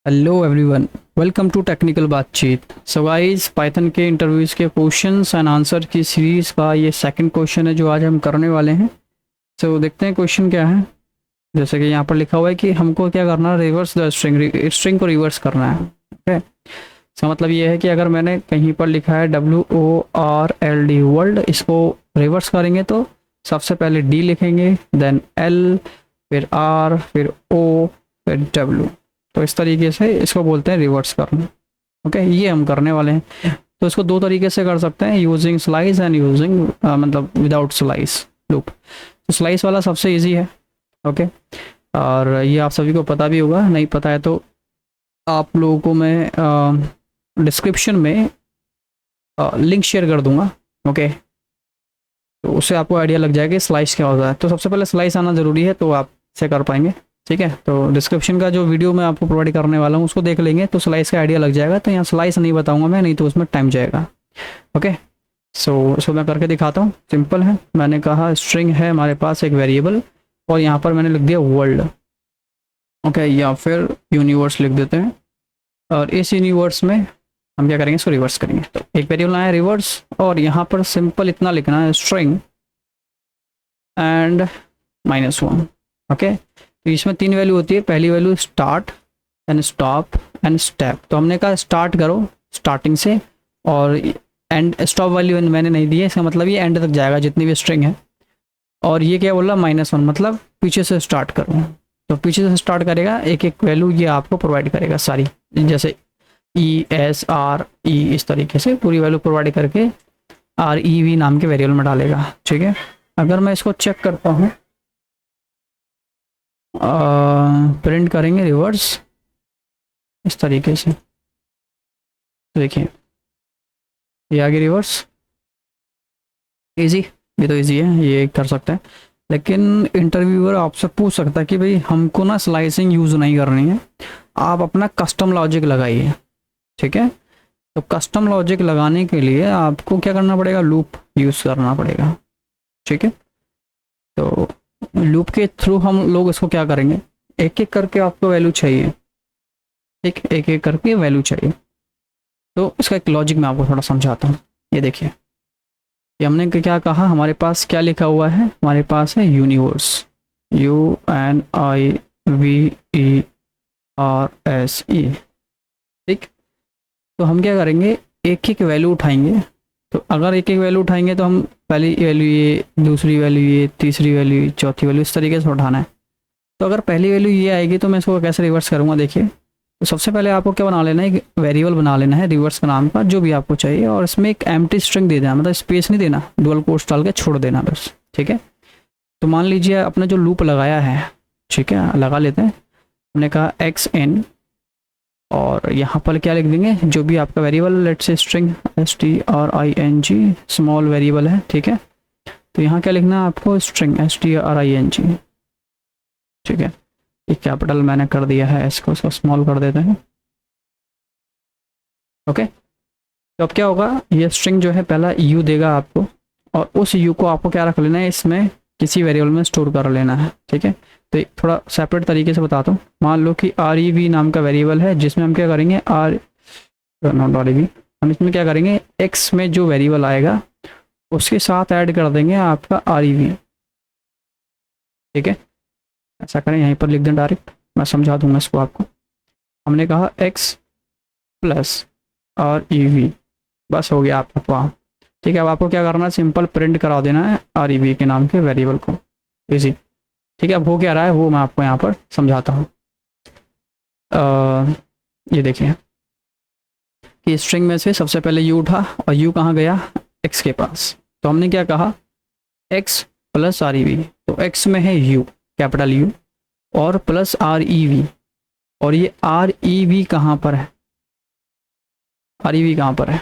Hello everyone, welcome to technical बातचीत। So guys, Python के interviews के क्वेश्चंस एंड आंसर की सीरीज़ का ये सेकंड क्वेश्चन है जो आज हम करने वाले हैं। सो देखते हैं क्वेश्चन क्या है। जैसे कि यहाँ पर लिखा हुआ है कि हमको क्या करना है, रिवर्स द स्ट्रिंग को रिवर्स करना है। ओके, इसका मतलब ये है कि अगर मैंने कहीं पर लिखा है WORLD वर्ल्ड, इसको रिवर्स करेंगे तो सबसे पहले D लिखेंगे, देन L, फिर R, फिर O, फिर W। तो इस तरीके से इसको बोलते हैं रिवर्स करना। ओके, ये हम करने वाले हैं। तो इसको दो तरीके से कर सकते हैं, यूजिंग स्लाइस एंड यूजिंग मतलब विदाउट स्लाइस लूप। तो स्लाइस वाला सबसे इजी है। ओके, और ये आप सभी को पता भी होगा, नहीं पता है तो आप लोगों को मैं डिस्क्रिप्शन में लिंक शेयर कर दूंगा। ओके, तो उससे आपको आइडिया लग जाएगा कि स्लाइस क्या होता है। तो सबसे पहले स्लाइस आना ज़रूरी है तो आप इसे कर पाएंगे। ठीक है, तो डिस्क्रिप्शन का जो वीडियो मैं आपको प्रोवाइड करने वाला हूँ उसको देख लेंगे तो स्लाइस का आइडिया लग जाएगा। तो यहाँ स्लाइस नहीं बताऊंगा मैं, नहीं तो उसमें टाइम जाएगा। ओके, सो इसको मैं करके दिखाता हूँ। सिंपल है, मैंने कहा स्ट्रिंग है हमारे पास एक वेरिएबल, और यहाँ पर मैंने लिख दिया वर्ल्ड। ओके, या फिर यूनिवर्स लिख देते हैं। और इस यूनिवर्स में हम क्या करेंगे, इसको रिवर्स करेंगे। तो एक वेरिएबल आया रिवर्स, और यहाँ पर सिंपल इतना लिखना है, स्ट्रिंग एंड -1। ओके, तो इसमें तीन वैल्यू होती है। पहली value start and stop and step. तो हमने कहा स्टार्ट करो स्टार्टिंग से, और एंड स्टॉप वैल्यू मैंने नहीं दी है, इसका मतलब ये एंड तक जाएगा जितनी भी स्ट्रिंग है। और ये क्या बोला, -1, मतलब पीछे से स्टार्ट करो। तो पीछे से स्टार्ट करेगा, एक एक वैल्यू ये आपको प्रोवाइड करेगा सारी, जैसे ESRE, इस तरीके से पूरी वैल्यू प्रोवाइड करके REV नाम के वेरिएबल में डालेगा। ठीक है, अगर मैं इसको चेक करता हूँ, प्रिंट करेंगे रिवर्स इस तरीके से। देखिए ये आगे रिवर्स, इजी, ये तो इजी है, ये कर सकते हैं। लेकिन इंटरव्यूअर आपसे पूछ सकता है कि भाई हमको ना स्लाइसिंग यूज़ नहीं करनी है, आप अपना कस्टम लॉजिक लगाइए। ठीक है, तो कस्टम लॉजिक लगाने के लिए आपको क्या करना पड़ेगा, लूप यूज़ करना पड़ेगा। ठीक है, तो लूप के थ्रू हम लोग इसको क्या करेंगे, एक एक करके आपको वैल्यू चाहिए, एक एक करके वैल्यू चाहिए। तो इसका एक लॉजिक मैं आपको थोड़ा समझाता हूँ। ये देखिए, ये हमने क्या कहा, हमारे पास क्या लिखा हुआ है, हमारे पास है यूनिवर्स, UNIVERSE। ठीक, तो हम क्या करेंगे, एक एक वैल्यू उठाएंगे। तो अगर एक एक वैल्यू उठाएंगे तो हम पहली वैल्यू ये, दूसरी वैल्यू ये, तीसरी वैल्यू, चौथी वैल्यू, इस तरीके से उठाना है। तो अगर पहली वैल्यू ये आएगी तो मैं इसको कैसे रिवर्स करूँगा, देखिए। तो सबसे पहले आपको क्या बना लेना है, एक वेरिएबल बना लेना है रिवर्स का नाम का, जो भी आपको चाहिए, और इसमें एक एम्प्टी स्ट्रिंग दे देना, मतलब स्पेस नहीं देना, डुअल कोट्स डाल के छोड़ देना बस। ठीक है, तो मान लीजिए आपने जो लूप लगाया है, ठीक है, लगा लेते हैं। हमने कहा XN, और यहाँ पर क्या लिख देंगे, जो भी आपका variable, let's say string STRING, small variable है। ठीक है, तो यहाँ क्या लिखना है आपको, स्ट्रिंग STRING। ठीक है, ये कैपिटल मैंने कर दिया है, इसको स्मॉल कर देते हैं। ओके, तो अब क्या होगा, ये स्ट्रिंग जो है पहला U देगा आपको, और उस U को आपको क्या रख लेना है, इसमें किसी वेरिएबल में स्टोर कर लेना है। ठीक है, तो थोड़ा सेपरेट तरीके से बताता हूँ। मान लो कि REV नाम का वेरिएबल है, जिसमें हम क्या करेंगे, हम इसमें क्या करेंगे, X में जो वेरिएबल आएगा उसके साथ ऐड कर देंगे आपका REV। ठीक है, ऐसा करें, यहीं पर लिख दें डायरेक्ट, मैं समझा दूंगा इसको आपको। हमने कहा X प्लस REV, बस हो गया आपका काम। ठीक है, अब आपको क्या करना है, सिंपल प्रिंट करा देना है REV के नाम के वेरिएबल को, इजी। ठीक है, अब हो क्या रहा है वो मैं आपको यहाँ पर समझाता हूँ। ये देखिए कि स्ट्रिंग में से सबसे पहले U उठा, और U कहाँ गया, X के पास। तो हमने क्या कहा, X प्लस REV, तो X में है U, कैपिटल U, और प्लस REV, और ये REV कहाँ पर है, REV कहाँ पर है,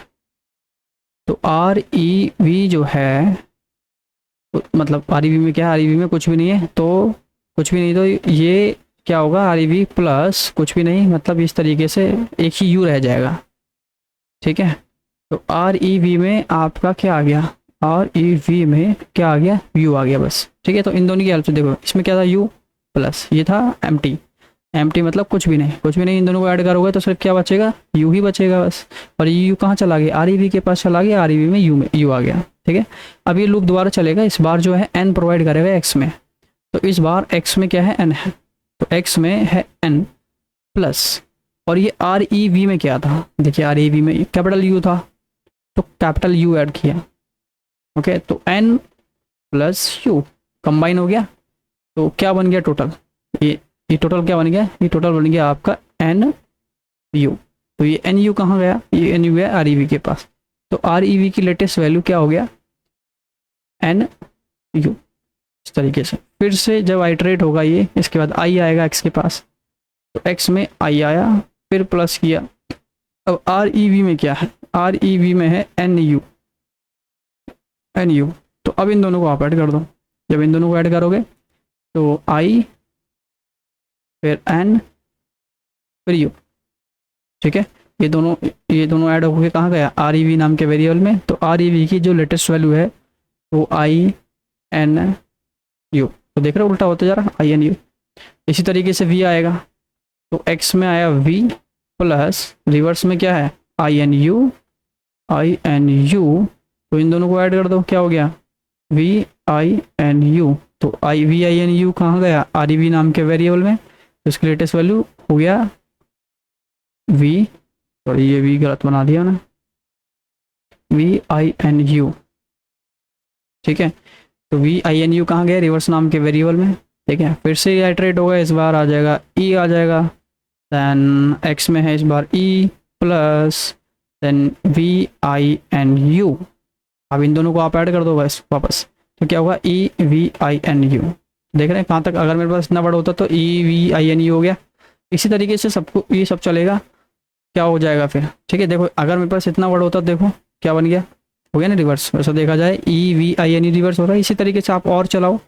तो REV जो है, तो मतलब REV में क्या है, REV में कुछ भी नहीं है, तो कुछ भी नहीं, तो ये क्या होगा, REV प्लस कुछ भी नहीं, मतलब इस तरीके से एक ही U रह जाएगा। ठीक है, तो REV में आपका क्या आ गया, REV में क्या आ गया, U आ गया बस। ठीक है, तो इन दोनों की हेल्प से देखो, इसमें क्या था, U प्लस, ये था एम्प्टी, एम्प्टी मतलब कुछ भी नहीं, कुछ भी नहीं, इन दोनों को ऐड करोगे तो सिर्फ क्या बचेगा, यू ही बचेगा बस। और यू कहाँ चला गया, आर ई वी के पास चला गया, आर ई वी में यू आ गया। ठीक है, अब ये लूप दोबारा चलेगा, इस बार जो है एन प्रोवाइड करेगा एक्स में, तो इस बार एक्स में क्या है, एन है, तो एक्स में है एन प्लस, और ये आर ई वी में क्या था, देखिए आर ई वी में कैपिटल यू था, तो कैपिटल यू ऐड किया। ओके, तो एन प्लस यू कंबाइन हो गया, तो क्या बन गया टोटल, ये टोटल क्या बन गया, ये टोटल बन गया आपका एन यू। तो ये एन यू कहाँ गया, ये एन यू गया आर ई वी के पास, तो आर ई वी की लेटेस्ट वैल्यू क्या हो गया, एन यू। इस तरीके से फिर से जब आइटरेट होगा ये, इसके बाद आई आएगा एक्स के पास, तो एक्स में आई आया, फिर प्लस किया। अब आर ई वी में क्या है, आर ई वी में है एन यू, एन यू। तो अब इन दोनों को आप ऐड कर दो, जब इन दोनों को ऐड करोगे तो आई फिर एन फिर यू। ठीक है, ये दोनों ऐड होकर कहाँ गया, आर ई वी नाम के वेरिएबल में, तो आर ई वी की जो लेटेस्ट वैल्यू है वो आई एन यू, तो देख रहे हो उल्टा होते जा रहा, आई एन यू। इसी तरीके से वी आएगा, तो एक्स में आया वी प्लस रिवर्स में क्या है, I N U, I N U, तो इन दोनों को ऐड कर दो, क्या हो गया, वी आई एन यू। तो I V I N U कहाँ गया, आर ई वी नाम के वेरिएबल में, तो इसकी लेटेस्ट वैल्यू हो गया वी, सॉरी ये वी गलत बना दिया ना, वी आई एन यू। ठीक है, तो वी आई एन यू कहाँ गया, रिवर्स नाम के वेरिएबल में। ठीक है, फिर से आइटरेट होगा, इस बार आ जाएगा ई आ जाएगा, देन एक्स में है इस बार E plus then V I N U. अब इन दोनों को आप ऐड कर दो बस वापस, तो क्या होगा, E V I N U. देख रहे हैं कहाँ तक, अगर मेरे पास इतना बड़ा होता तो E V I N U हो गया। इसी तरीके से सबको ये सब चलेगा, क्या हो जाएगा फिर। ठीक है, देखो अगर मेरे पास इतना बड़ा होता, देखो क्या बन गया, हो गया ना रिवर्स, वैसा देखा जाए E V I N E reverse हो रहा है। इसी तरीके से आप और चलाओ,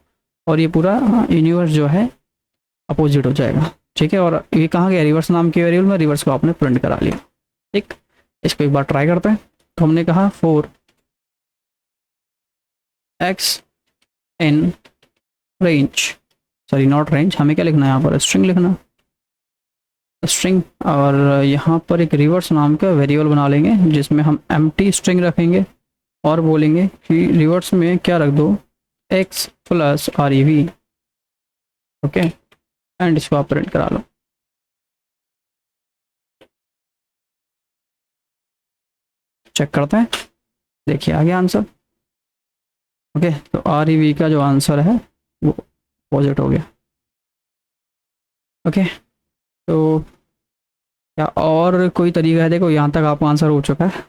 और ये पूरा यूनिवर्स जो है अपोजिट हो जाएगा। ठीक है, और ये कहाँ गया, रिवर्स नाम के वेरिएबल में, रिवर्स को आपने प्रिंट करा लिया। ठीक, इसको एक बार ट्राई करते हैं। तो हमने कहा four x in range, sorry not range, हमें क्या लिखना है यहाँ पर, स्ट्रिंग लिखना, स्ट्रिंग, और यहाँ पर एक रिवर्स नाम का वेरिएबल बना लेंगे जिसमें हम एम्प्टी स्ट्रिंग रखेंगे, और बोलेंगे कि रिवर्स में क्या रख दो, x plus R E V. Okay, and इसको आप प्रिंट करा लो। चेक करते हैं, देखिए आ गया आंसर। ओके, तो आर ई वी का जो आंसर है वो अपोजिट हो गया। ओके, तो क्या और कोई तरीका है, देखो यहाँ तक आपका आंसर हो चुका है,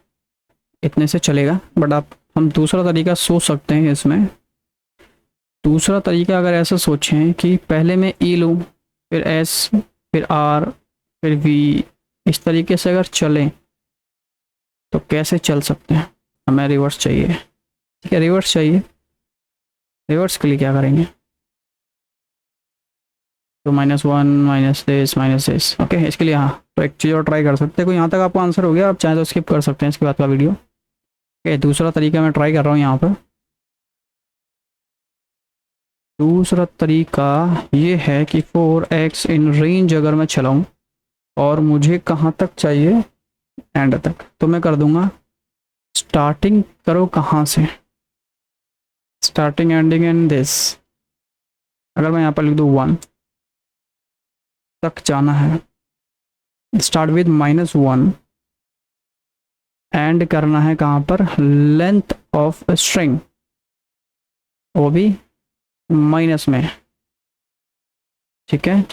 इतने से चलेगा, बट आप हम दूसरा तरीका सोच सकते हैं इसमें। दूसरा तरीका अगर ऐसा सोचें कि पहले मैं ई लूँ, फिर एस, फिर आर, फिर वी, इस तरीके से अगर चलें तो कैसे चल सकते हैं। हमें रिवर्स चाहिए, ठीक है, रिवर्स चाहिए। रिवर्स के लिए क्या करेंगे, तो -1 -this। ओके, इसके लिए हाँ, तो एक चीज़ और ट्राई कर सकते हैं। कोई यहाँ तक आपको आंसर हो गया, आप चाहें तो स्किप कर सकते हैं इसके बाद का वीडियो। ओके, दूसरा तरीका मैं ट्राई कर रहा हूँ यहाँ पर। दूसरा तरीका ये है कि 4x इन रेंज अगर मैं चलाऊँ और मुझे कहाँ तक चाहिए, एंड तक, तो मैं कर दूंगा स्टार्टिंग करो कहाँ से, स्टार्टिंग एंडिंग एंड दिस। अगर मैं यहाँ पर लिख दूँ 1 तक जाना है, स्टार्ट विद -1, एंड करना है कहाँ पर, लेंथ ऑफ स्ट्रिंग, वो भी माइनस में। ठीक है,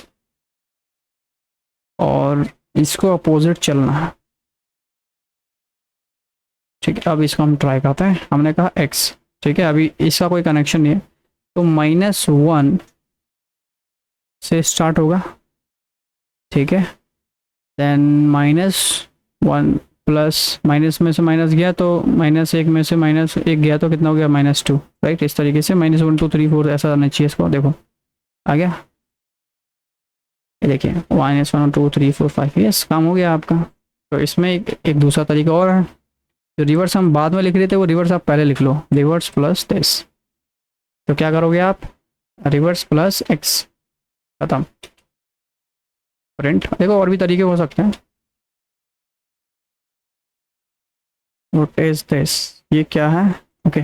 और इसको अपोजिट चलना है। ठीक है, अब इसको हम ट्राई करते हैं। हमने कहा x, ठीक है, अभी इसका कोई कनेक्शन नहीं है, तो -1 से स्टार्ट होगा। ठीक है, देन -1 प्लस, माइनस में से माइनस गया तो -1 में से -1 गया तो कितना हो गया, -2। राइट, इस तरीके से -1 2 3 4 ऐसा आना चाहिए इसको। देखो आ गया, ये देखिए -1 2 3 4 5, यस, काम हो गया आपका। तो इसमें एक दूसरा तरीका और है, जो रिवर्स हम बाद में लिख रहे थे वो रिवर्स आप पहले लिख लो, रिवर्स प्लस दिस। तो क्या करोगे आप, रिवर्स प्लस x, खत्म। प्रिंट, देखो और भी तरीके हो सकते हैं। व्हाट इज दिस, ये क्या है? ओके,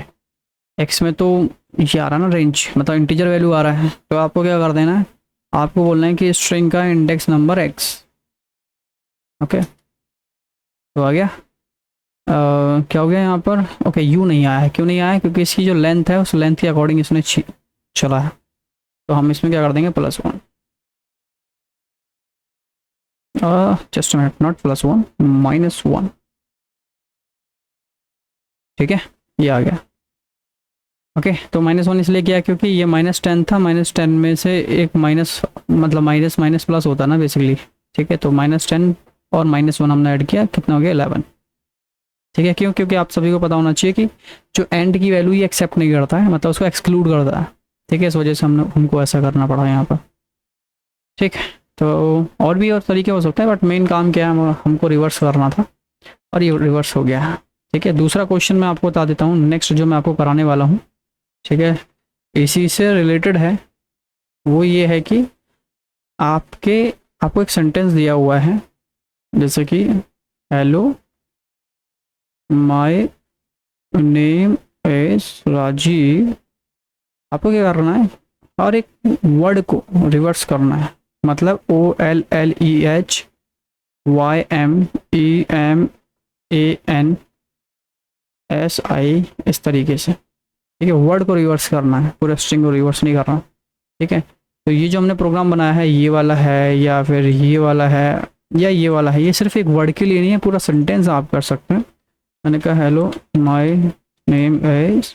एक्स में तो ये आ रहा है ना रेंज, मतलब इंटीजर वैल्यू आ रहा है, तो आपको क्या कर देना है, आपको बोलना है कि स्ट्रिंग का इंडेक्स नंबर एक्स। ओके, तो आ गया। क्या हो गया यहाँ पर? ओके, यू नहीं आया है, क्यों नहीं आया है? क्योंकि इसकी जो लेंथ है उस लेंथ के अकॉर्डिंग इसने चला है, तो हम इसमें क्या कर देंगे, +1। Just minute, not +1, -1। ठीक है, ये आ गया। ओके, तो -1 इसलिए किया क्योंकि ये -10 था, -10 में से एक माइनस, मतलब माइनस माइनस प्लस होता है ना बेसिकली। ठीक है, तो -10 और -1 हमने ऐड किया, कितना हो गया, 11। ठीक है, क्यों? क्योंकि आप सभी को पता होना चाहिए कि जो एंड की वैल्यू ये एक्सेप्ट नहीं करता है, मतलब उसको एक्सक्लूड करता है। ठीक है, इस वजह से हमको ऐसा करना पड़ा यहाँ पर। ठीक है, तो और भी और तरीके हो सकते हैं, बट मेन काम क्या है, हमको रिवर्स करना था और ये रिवर्स हो गया है। ठीक है, दूसरा क्वेश्चन मैं आपको बता देता हूँ, नेक्स्ट जो मैं आपको कराने वाला हूँ। ठीक है, इसी से रिलेटेड है। वो ये है कि आपको एक सेंटेंस दिया हुआ है, जैसे कि hello my name is Rajiv. आपको क्या करना है, और एक वर्ड को रिवर्स करना है, मतलब OLLEHYMEMANSI, इस तरीके से। ठीक है, वर्ड को रिवर्स करना है, पूरे स्ट्रिंग को रिवर्स नहीं करना। ठीक है, तो ये जो हमने प्रोग्राम बनाया है, ये वाला है या फिर ये वाला है या ये वाला है, ये सिर्फ एक वर्ड के लिए नहीं है, पूरा सेंटेंस आप कर सकते हैं। मैंने कहा hello my name is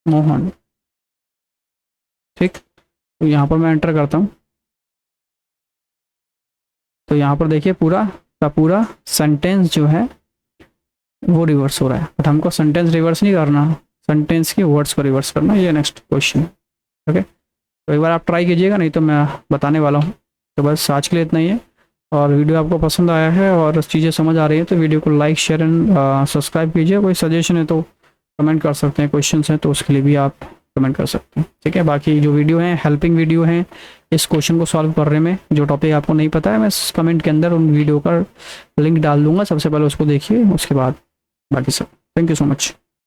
Mohan. ठीक, तो यहाँ पर मैं एंटर करता हूँ, तो यहाँ पर देखिए पूरा का पूरा सेंटेंस जो है वो रिवर्स हो रहा है, बट हमको सेंटेंस रिवर्स नहीं करना, सेंटेंस के वर्ड्स को रिवर्स करना। ये नेक्स्ट क्वेश्चन। ओके, तो एक बार आप ट्राई कीजिएगा, नहीं तो मैं बताने वाला हूँ। तो बस आज के लिए इतना ही है, और वीडियो आपको पसंद आया है और चीज़ें समझ आ रही हैं तो वीडियो को लाइक शेयर एंड सब्सक्राइब कीजिए। कोई सजेशन है तो कमेंट कर सकते हैं, क्वेश्चंस हैं तो उसके लिए भी आप कमेंट कर सकते हैं। ठीक है, बाकी जो वीडियो हैं हेल्पिंग वीडियो हैं इस क्वेश्चन को सॉल्व करने में, जो टॉपिक आपको नहीं पता है मैं कमेंट के अंदर उन वीडियो का लिंक डाल दूंगा, सबसे पहले उसको देखिए, उसके बाद बाकी सब। Thank you so much.